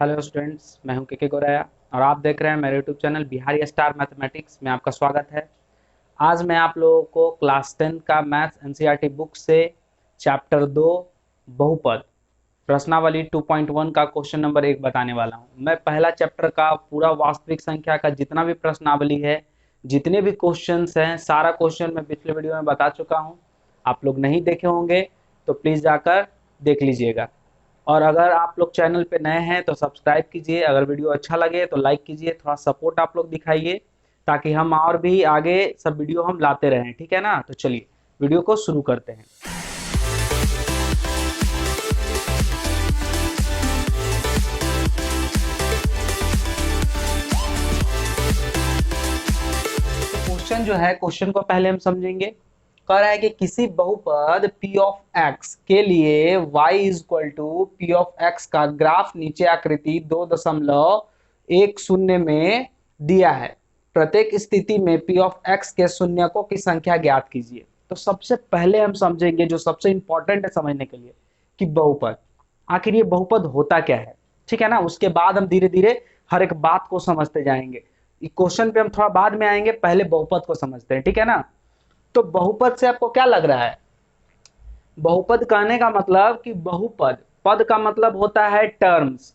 Hello students, मैं हूं के गोराया और आप देख रहे हैं मेरे YouTube channel Bihari star mathematics में आपका स्वागत है। आज मैं आप लोगों को क्लास 10 का मैथ्स एनसीईआरटी बुक से चैप्टर 2 बहुपद प्रश्नावली 2.1 का क्वेश्चन नंबर 1 बताने वाला हूं। मैं पहला चैप्टर का पूरा वास्तविक संख्या का जितना भी प्रश्नावली है, जितने भी क्वेश्चंस हैं, सारा क्वेश्चन मैं पिछले वीडियो में बता चुका हूं। आप लोग नहीं देखे होंगे तो प्लीज़ जाकर देख लीजिएगा। और अगर आप लोग चैनल पे नए हैं तो सब्सक्राइब कीजिए। अगर वीडियो अच्छा लगे तो लाइक कीजिए, थोड़ा सपोर्ट आप लोग दिखाइए ताकि हम और भी आगे सब वीडियो हम लाते रहें। ठीक है ना? तो चलिए वीडियो को शुरू करते हैं। क्वेश्चन जो है, क्वेश्चन को पहले हम समझेंगे। कह रहा है कि किसी बहुपद p ऑफ x के लिए y is equal to P of x का ग्राफ नीचे आकृति 2.10 में दिया है। प्रत्येक स्थिति में p ऑफ x के शून्यकों की संख्या ज्ञात कीजिए। तो सबसे पहले हम समझेंगे, जो सबसे इंपॉर्टेंट है समझने के लिए, कि बहुपद आखिर ये बहुपद होता क्या है। ठीक है ना? उसके बाद हम धीरे धीरे हर एक बात को समझते जाएंगे। क्वेश्चन पे हम थोड़ा बाद में आएंगे, पहले बहुपद को समझते हैं। ठीक है ना? तो बहुपद से आपको क्या लग रहा है? बहुपद कहने का मतलब कि बहुपद, पद का मतलब होता है टर्म्स।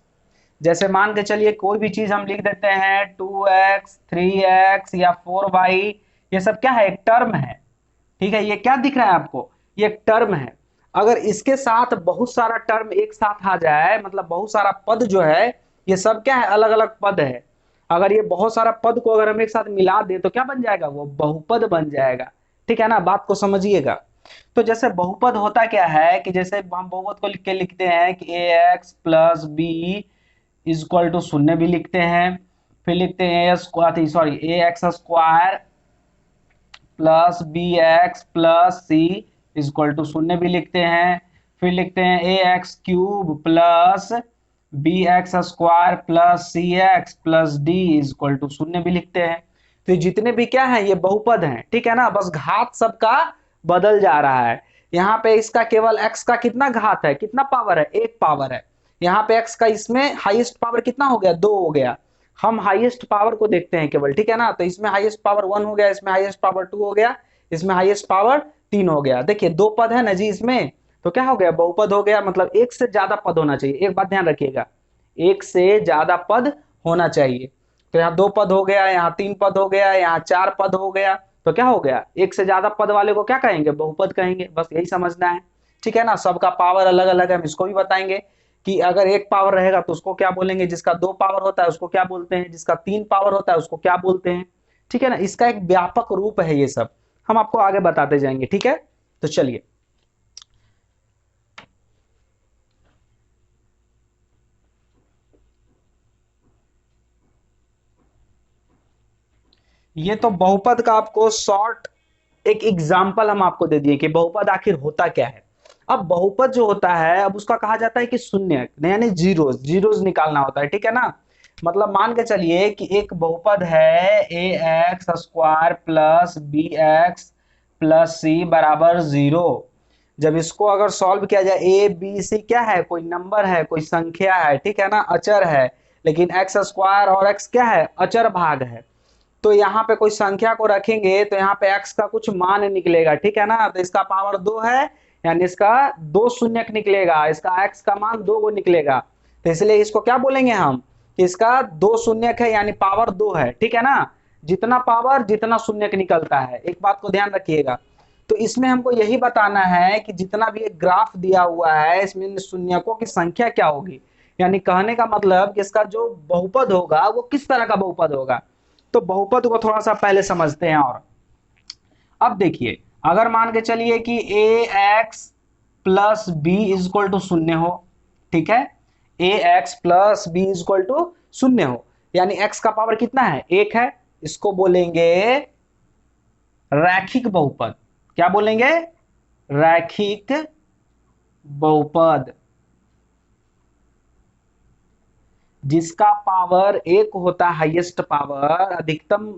जैसे मान के चलिए कोई भी चीज हम लिख देते हैं 2x 3x या 4y, ये सब क्या है? एक टर्म है। ठीक है? ये क्या दिख रहा है आपको? ये एक टर्म है। अगर इसके साथ बहुत सारा टर्म एक साथ आ जाए, मतलब बहुत सारा पद जो है, ये सब क्या है? अलग अलग पद है। अगर ये बहुत सारा पद को अगर हम एक साथ मिला दे तो क्या बन जाएगा? वो बहुपद बन जाएगा। ठीक है ना? बात को समझिएगा। तो जैसे बहुपद होता क्या है कि जैसे हम बहुपद को लिख के लिखते हैं कि A X plus B is equal to शून्य भी लिखते हैं। फिर लिखते हैं A X square plus B X plus C is equal to शून्य भी लिखते हैं। फिर लिखते हैं A X cube plus B X square plus C X plus D is equal to शून्य भी लिखते हैं। तो जितने भी क्या है, ये बहुपद हैं। ठीक है ना? बस घात सबका बदल जा रहा है। यहाँ पे इसका केवल x का कितना घात है, कितना पावर है? एक पावर है। यहाँ पे x का इसमें हाईएस्ट पावर कितना हो गया? 2 हो गया। हम हाईएस्ट पावर को देखते हैं केवल। ठीक है ना? तो इसमें हाईएस्ट पावर 1 हो गया, इसमें हाईएस्ट पावर 2 हो गया, इसमें हाईएस्ट पावर 3 हो गया। देखिए 2 पद है ना जी इसमें, तो क्या हो गया? बहुपद हो गया। मतलब एक से ज्यादा पद होना चाहिए। एक बात ध्यान रखिएगा, एक से ज्यादा पद होना चाहिए। तो यहाँ 2 पद हो गया, यहाँ 3 पद हो गया, यहाँ 4 पद हो गया। तो क्या हो गया? एक से ज्यादा पद वाले को क्या कहेंगे? बहुपद कहेंगे। बस यही समझना है। ठीक है ना? सबका पावर अलग अलग है, हम इसको भी बताएंगे कि अगर एक पावर रहेगा तो उसको क्या बोलेंगे, जिसका 2 पावर होता है उसको क्या बोलते हैं, जिसका 3 पावर होता है उसको क्या बोलते हैं। ठीक है ना? इसका एक व्यापक रूप है। ये सब हम आपको आगे बताते जाएंगे। ठीक है? तो चलिए, ये तो बहुपद का आपको शॉर्ट एक एग्जाम्पल हम आपको दे दिए कि बहुपद आखिर होता क्या है। अब बहुपद जो होता है, अब उसका कहा जाता है कि शून्य, यानी जीरोस, जीरोस निकालना होता है। ठीक है ना? मतलब मान के चलिए कि एक बहुपद है A X square plus B X plus C बराबर 0। जब इसको अगर सॉल्व किया जाए, ए बी सी क्या है? कोई नंबर है, कोई संख्या है। ठीक है ना? अचर है। लेकिन एक्स स्क्वायर और एक्स क्या है? अचर भाग है। तो यहाँ पे कोई संख्या को रखेंगे तो यहाँ पे x का कुछ मान निकलेगा। ठीक है ना? तो इसका पावर 2 है, यानी इसका 2 शून्यक निकलेगा, इसका x का मान 2 को निकलेगा। तो इसलिए इसको क्या बोलेंगे हम कि इसका 2 शून्यक है, यानी पावर 2 है। ठीक है ना? जितना पावर जितना शून्यक निकलता है। एक बात को ध्यान रखिएगा। तो इसमें हमको यही बताना है कि जितना भी एक ग्राफ दिया हुआ है, इसमें शून्यकों की संख्या क्या होगी। यानी कहने का मतलब कि इसका जो बहुपद होगा वो किस तरह का बहुपद होगा। तो बहुपद को थोड़ा सा पहले समझते हैं। और अब देखिए, अगर मान के चलिए कि A X plus B is equal to शून्य हो। ठीक है? A X plus B is equal to शून्य हो, यानी एक्स का पावर कितना है? 1 है। इसको बोलेंगे रैखिक बहुपद। क्या बोलेंगे? रैखिक बहुपद। जिसका पावर 1 होता है, हाईएस्ट पावर, अधिकतम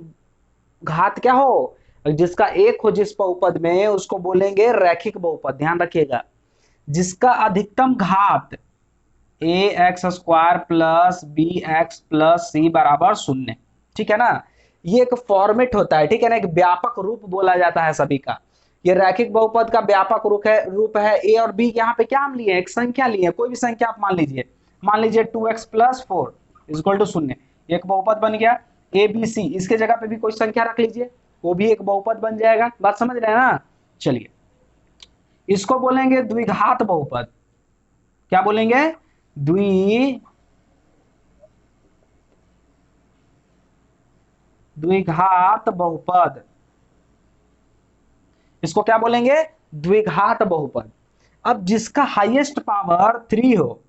घात क्या हो, जिसका 1 हो जिस बहुपद में, उसको बोलेंगे रैखिक बहुपद। ध्यान रखिएगा, जिसका अधिकतम घात A X square plus B X plus C बराबर शून्य। ठीक है ना, ये एक फॉर्मेट होता है, ठीक है ना, एक व्यापक रूप बोला जाता है सभी का। ये रैखिक बहुपद का व्यापक रूप है। ए और बी यहाँ पे क्या हम लिए, एक संख्या लिए, कोई भी संख्या आप मान लीजिए 2x प्लस 4 इक्वल टू शून्य, एक बहुपद बन गया। ए बी सी, इसके जगह पे भी कोई संख्या रख लीजिए, वो भी एक बहुपद बन जाएगा। बात समझ रहे हैं ना। चलिए, इसको बोलेंगे द्विघात बहुपद। क्या बोलेंगे, द्विघात बहुपद। इसको क्या बोलेंगे, द्विघात बहुपद। अब जिसका हाईएस्ट पावर 3 हो,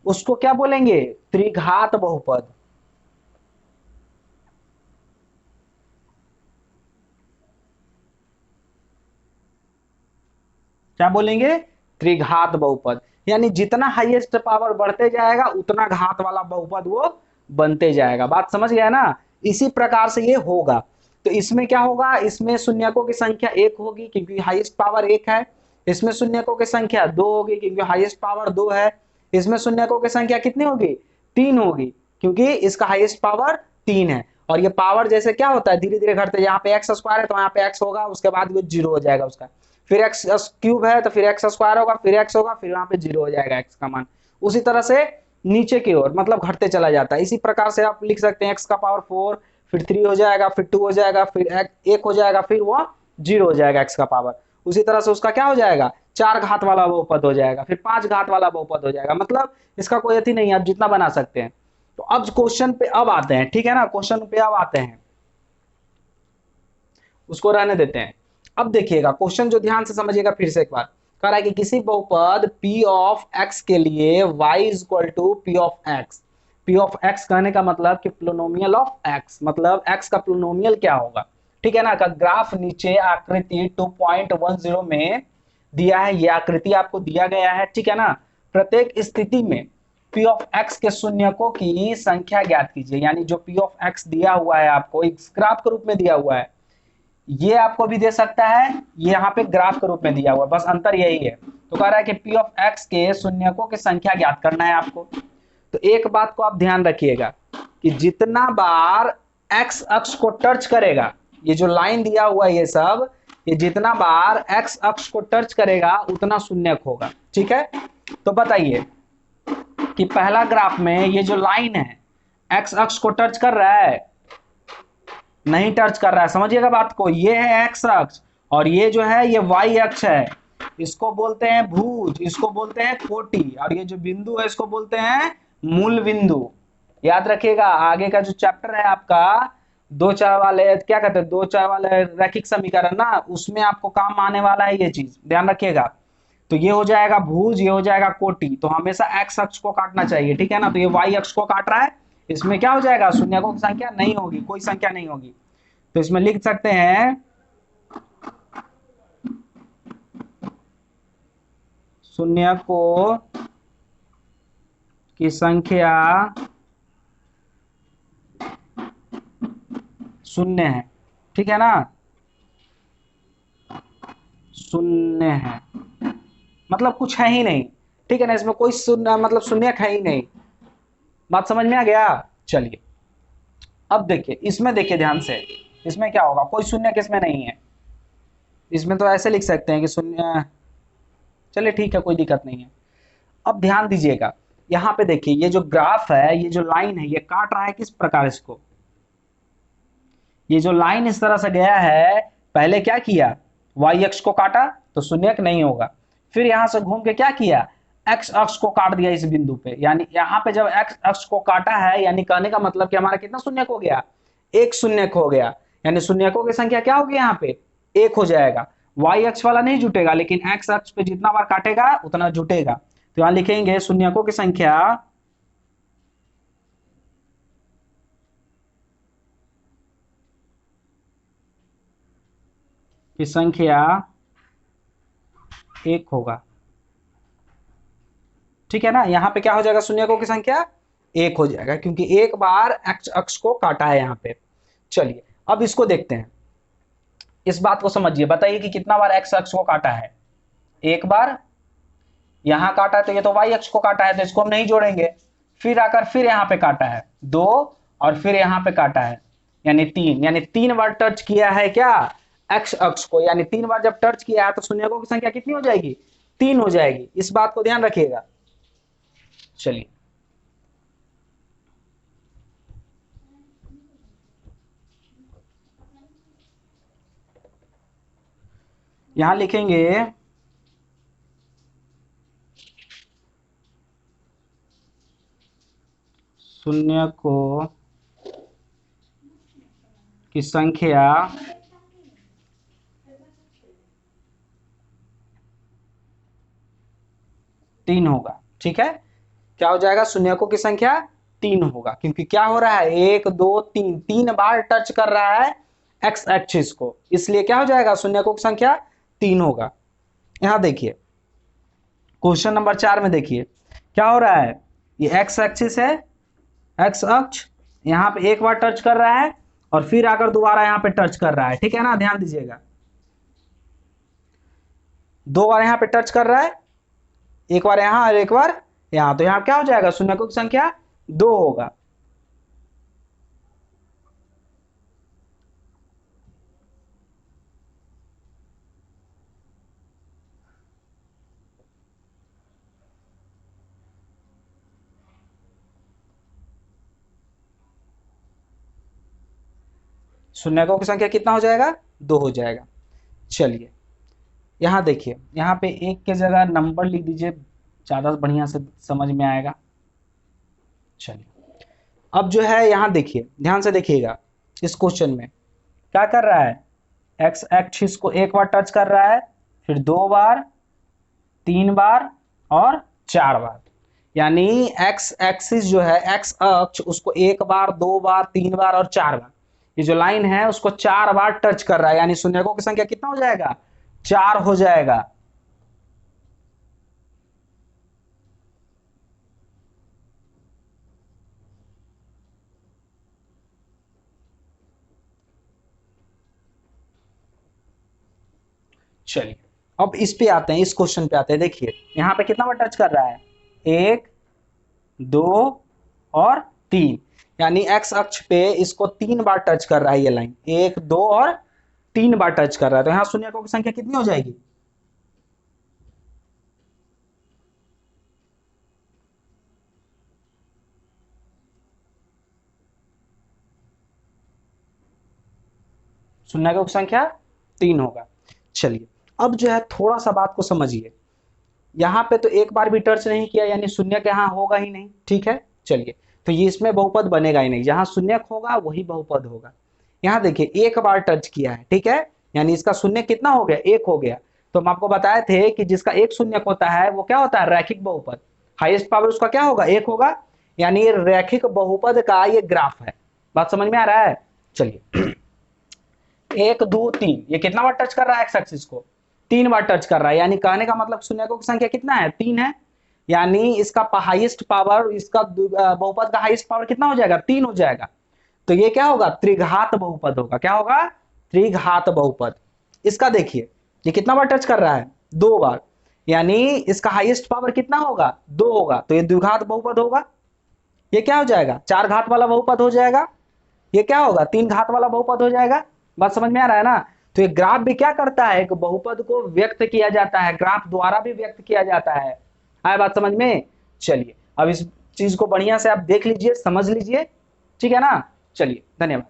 उसको क्या बोलेंगे, त्रिघात बहुपद। क्या बोलेंगे, त्रिघात बहुपद। यानी जितना हाईएस्ट पावर बढ़ते जाएगा उतना घात वाला बहुपद वो बनते जाएगा। बात समझ गया ना। इसी प्रकार से ये होगा। तो इसमें क्या होगा, इसमें शून्यकों की संख्या 1 होगी क्योंकि हाईएस्ट पावर 1 है। इसमें शून्यकों की संख्या 2 होगी क्योंकि हाईएस्ट पावर 2 है। इसमें शून्यकों की संख्या कितनी होगी, 3 होगी क्योंकि इसका हाईएस्ट पावर 3 है। और ये पावर जैसे क्या होता है, धीरे धीरे घटते, यहाँ पे एक्स स्क्वायर है तो यहाँ पे एक्स होगा, उसके बाद वो 0 हो जाएगा उसका। फिर एक्स क्यूब है तो फिर एक्स स्क्वायर होगा, फिर एक्स होगा, फिर वहां पे 0 हो जाएगा एक्स का मान। उसी तरह से नीचे की ओर मतलब घटते चला जाता है। इसी प्रकार से आप लिख सकते हैं एक्स का पावर 4, फिर 3 हो जाएगा, फिर 2 हो जाएगा, फिर 1 हो जाएगा, फिर वो 0 हो जाएगा एक्स का पावर। उसी तरह से उसका क्या हो जाएगा, 4 घात वाला बहुपद हो जाएगा, फिर 5 घात वाला बहुपद हो जाएगा। मतलब इसका कोई अति नहीं है, आप जितना बना सकते हैं। तो अब क्वेश्चन पे अब आते हैं, ठीक है ना, क्वेश्चन पे अब आते हैं, उसको रहने देते हैं। अब देखिएगा क्वेश्चन जो ध्यान से समझिएगा फिर से एक बार। कह रहा है कि किसी बहुपद p ऑफ x के लिए y is equal to p of x। p of x कहने का मतलब कि पोलिनोमियल ऑफ x, मतलब x का पोलिनोमियल क्या होगा। ठीक है ना, का ग्राफ नीचे आकृति 2.10 में दिया है, ये आकृति आपको दिया गया है। ठीक है ना, प्रत्येक स्थिति में p ऑफ x के शून्यकों की संख्या ज्ञात कीजिए। यानी जो p ऑफ x दिया हुआ है आपको एक ग्राफ के रूप में दिया हुआ है, ये आपको भी दे सकता है, ये यहाँ पे ग्राफ के रूप में दिया हुआ है, बस अंतर यही है। तो कह रहा है कि p ऑफ x के शून्यकों की संख्या ज्ञात करना है आपको। तो एक बात को आप ध्यान रखिएगा कि जितना बार x अक्ष को टच करेगा, ये जो लाइन दिया हुआ है ये सब, ये जितना बार x अक्ष को टच करेगा उतना शून्यक होगा। ठीक है, तो बताइए कि पहला ग्राफ में ये जो लाइन है x अक्ष को टच कर रहा है, नहीं टच कर रहा है, समझिएगा बात को। ये है एक्स अक्ष और ये जो है ये वाई अक्ष है। इसको बोलते हैं भुज, इसको बोलते हैं कोटि, और ये जो बिंदु है इसको बोलते हैं मूल बिंदु। याद रखिएगा, आगे का जो चैप्टर है आपका दो चार वाले, क्या कहते हैं, दो चार वाले रैखिक समीकरण ना, उसमें आपको काम आने वाला है ये चीज, ध्यान रखिएगा। तो ये हो जाएगा भुज, ये हो जाएगा कोटि। तो हमेशा एक्स अक्ष को काटना चाहिए, ठीक है ना। तो ये वाई अक्ष को काट रहा है, इसमें क्या हो जाएगा, शून्यकों की संख्या नहीं होगी, कोई संख्या नहीं होगी। तो इसमें लिख सकते हैं शून्यकों की संख्या शून्य है। ठीक है ना, शून्य है मतलब कुछ है ही नहीं। ठीक है ना, इसमें कोई शून्य मतलब शून्यक है ही नहीं। बात समझ में आ गया। चलिए अब देखिए, इसमें देखिए ध्यान से, इसमें क्या होगा, कोई शून्यक इसमें नहीं है। इसमें तो ऐसे लिख सकते हैं कि शून्य, चलिए ठीक है, कोई दिक्कत नहीं है। अब ध्यान दीजिएगा, यहाँ पे देखिए ये जो ग्राफ है, ये जो लाइन है, ये काट रहा है किस प्रकार इसको। ये जो लाइन इस तरह से गया है, पहले क्या किया, y अक्ष को काटा तो शून्यक नहीं होगा। फिर यहां से घूम के क्या किया, x अक्ष को काट दिया इस बिंदु पे। यानी यहाँ पे जब x अक्ष को काटा है, यानी कहने का मतलब कि हमारा कितना शून्यक हो गया, एक शून्यक हो गया। यानी शून्यकों की संख्या क्या होगी, यहाँ पे एक हो जाएगा। y अक्ष वाला नहीं जुटेगा, लेकिन x अक्ष पे जितना बार काटेगा उतना जुटेगा। तो यहाँ लिखेंगे शून्यकों की संख्या एक होगा। ठीक है ना, यहाँ पे क्या हो जाएगा, शून्यकों की संख्या एक हो जाएगा क्योंकि एक बार x अक्ष को काटा है यहाँ पे। चलिए अब इसको देखते हैं, इस बात को समझिए, बताइए कि कितना बार एक्स अक्ष को काटा है। एक बार यहां काटा है तो ये तो वाई अक्ष को काटा है, तो इसको हम नहीं जोड़ेंगे। फिर आकर फिर यहां पे काटा है 2, और फिर यहां पे काटा है यानी 3, यानी 3 बार टच किया है क्या एक्स अक्ष को, यानी 3 बार जब टच किया है तो शून्यकों की संख्या कितनी हो जाएगी, 3 हो जाएगी। इस बात को ध्यान रखिएगा। चलिए यहां लिखेंगे शून्यकों की संख्या तीन होगा। ठीक है, क्या हो जाएगा, शून्यकों की संख्या 3 होगा, क्योंकि क्या हो रहा है 1 2 3, 3 बार टच कर रहा है एक्स एक्सिस को, इसलिए क्या हो जाएगा, शून्यकों की संख्या 3 होगा। यहां देखिए क्वेश्चन नंबर 4 में देखिए क्या हो रहा है, ये एक्स एक्सिस है, एक्स अक्ष, यहां पे एक बार टच कर रहा है और फिर आकर दोबारा यहां पे टच कर रहा है। ठीक है ना, ध्यान दीजिएगा, 2 बार यहां पे टच कर रहा है, एक बार यहां और एक बार यहां, तो यहां क्या हो जाएगा, शून्यकों की संख्या 2 होगा। शून्यकों की संख्या कितना हो जाएगा, 2 हो जाएगा। चलिए यहां देखिए, यहां पे एक के जगह नंबर लिख दीजिए, ज्यादा बढ़िया से समझ में आएगा। चलिए अब जो है यहां देखिए, ध्यान से देखिएगा, इस क्वेश्चन में क्या कर रहा है, एक्स एक्सिस को एक बार टच कर रहा है, फिर 2 बार, 3 बार और 4 बार, यानी एक्स एक्सिस जो है, एक्स अक्ष, उसको एक बार, 2 बार, 3 बार और 4 बार, ये जो लाइन है उसको 4 बार टच कर रहा है, यानी शून्यकों की संख्या कितना हो जाएगा, 4 हो जाएगा। चलिए अब इस पे आते हैं, इस क्वेश्चन पे आते हैं। देखिए यहां पे कितना बार टच कर रहा है, 1 2 और 3, यानी एक्स अक्ष पे इसको 3 बार टच कर रहा है, ये लाइन 1 2 और 3 बार टच कर रहा है, तो यहां शून्यकों की संख्या कितनी हो जाएगी, शून्यकों की संख्या 3 होगा। चलिए अब जो है थोड़ा सा बात को समझिए, यहाँ पे तो एक बार भी टच नहीं किया, यानी शून्य यहाँ होगा ही नहीं। ठीक है, चलिए तो ये इसमें बहुपद बनेगा ही नहीं, जहां शून्य होगा वही बहुपद होगा। यहाँ देखिए एक बार टच किया है, ठीक है, यानी इसका शून्य कितना हो गया, 1 हो गया। तो हम आपको बताए थे कि जिसका एक शून्य होता है वो क्या होता है, रैखिक बहुपद, हाईएस्ट पावर उसका क्या होगा, 1 होगा, यानी ये रैखिक बहुपद का ये ग्राफ है। बात समझ में आ रहा है। चलिए 1 2 3, ये कितना बार टच कर रहा है एक्स एक्सिस को, 3 बार टच कर रहा है, यानी कहने का मतलब शून्यकों की संख्या कितना है, 3 है, यानी इसका हाईएस्ट पावर, इसका बहुपद का हाईएस्ट पावर कितना हो जाएगा, 3 हो जाएगा। तो ये क्या होगा, त्रिघात बहुपद होगा। क्या होगा, त्रिघात बहुपद। इसका देखिए ये कितना बार टच कर रहा है, 2 बार, यानी इसका हाईएस्ट पावर कितना होगा, 2 होगा, तो ये द्विघात बहुपद होगा। ये क्या हो जाएगा, 4 घात वाला बहुपद हो जाएगा। ये क्या होगा, 3 घात वाला बहुपद हो जाएगा। बात समझ में आ रहा है ना। तो ये ग्राफ भी क्या करता है, एक बहुपद को व्यक्त किया जाता है, ग्राफ द्वारा भी व्यक्त किया जाता है। आए बात समझ में। चलिए अब इस चीज को बढ़िया से आप देख लीजिए, समझ लीजिए, ठीक है ना। चलिए धन्यवाद।